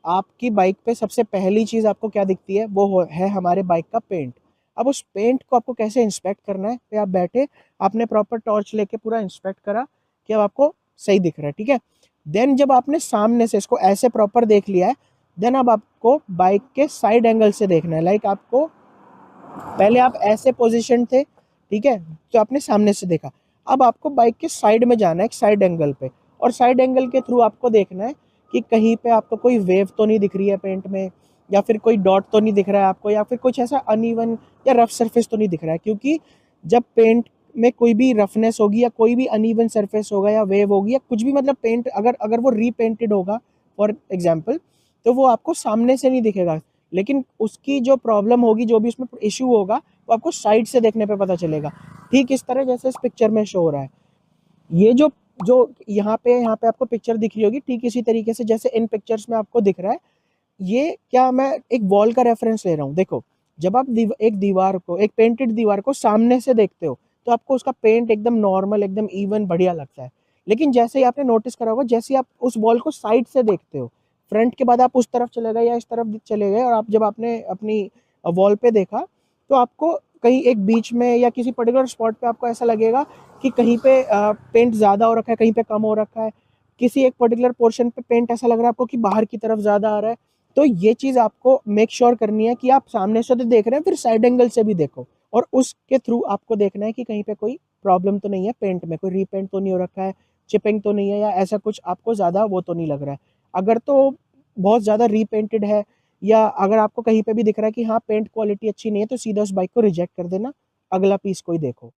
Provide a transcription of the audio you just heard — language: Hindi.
आपकी बाइक पे सबसे पहली चीज़ आपको क्या दिखती है, वो है हमारे बाइक का पेंट। अब उस पेंट को आपको कैसे इंस्पेक्ट करना है, पे आप बैठे, आपने प्रॉपर टॉर्च लेके पूरा इंस्पेक्ट करा कि अब आपको सही दिख रहा है, ठीक है। देन जब आपने सामने से इसको ऐसे प्रॉपर देख लिया है, देन अब आपको बाइक के साइड एंगल से देखना है। लाइक आपको पहले आप ऐसे पोजीशन थे, ठीक है, तो आपने सामने से देखा। अब आपको बाइक के साइड में जाना है, एक साइड एंगल पे, और साइड एंगल के थ्रू आपको देखना है कि कहीं पे आपको कोई वेव तो नहीं दिख रही है पेंट में, या फिर कोई डॉट तो नहीं दिख रहा है आपको, या फिर कुछ ऐसा अनइवन या रफ सरफेस तो नहीं दिख रहा है। क्योंकि जब पेंट में कोई भी रफनेस होगी या कोई भी अनइवन सरफेस होगा या वेव होगी या कुछ भी, मतलब पेंट अगर अगर वो रीपेंटेड होगा फॉर एग्जाम्पल, तो वो आपको सामने से नहीं दिखेगा। लेकिन उसकी जो प्रॉब्लम होगी, जो भी उसमें इश्यू होगा, वो आपको साइड से देखने पे पता चलेगा। ठीक इस तरह जैसे इस पिक्चर में शो हो रहा है। ये जो जो यहाँ पे आपको पिक्चर दिख रही होगी, ठीक इसी तरीके से जैसे इन पिक्चर्स में आपको दिख रहा है। ये क्या, मैं एक वॉल का रेफरेंस ले रहा हूँ। देखो, जब आप एक दीवार को, एक पेंटेड दीवार को सामने से देखते हो, तो आपको उसका पेंट एकदम नॉर्मल, एकदम इवन, बढ़िया लगता है। लेकिन जैसे ही आपने नोटिस करा होगा, जैसे ही आप उस वॉल को साइड से देखते हो, फ्रंट के बाद आप उस तरफ चले गए या इस तरफ चले गए, और आप जब आपने अपनी वॉल पे देखा, तो आपको कहीं एक बीच में या किसी पर्टिकुलर स्पॉट पे आपको ऐसा लगेगा कि कहीं पे पेंट ज़्यादा हो रखा है, कहीं पे कम हो रखा है। किसी एक पर्टिकुलर पोर्शन पे पेंट ऐसा लग रहा है आपको कि बाहर की तरफ ज़्यादा आ रहा है। तो ये चीज़ आपको मेक श्योर करनी है कि आप सामने से तो देख रहे हैं, फिर साइड एंगल से भी देखो, और उसके थ्रू आपको देखना है कि कहीं पे कोई प्रॉब्लम तो नहीं है, पेंट में कोई रीपेंट तो नहीं हो रखा है, चिपिंग तो नहीं है, या ऐसा कुछ आपको ज़्यादा वो तो नहीं लग रहा है। अगर तो बहुत ज़्यादा रीपेंटेड है, या अगर आपको कहीं पे भी दिख रहा है कि हाँ पेंट क्वालिटी अच्छी नहीं है, तो सीधा उस बाइक को रिजेक्ट कर देना, अगला पीस कोई देखो।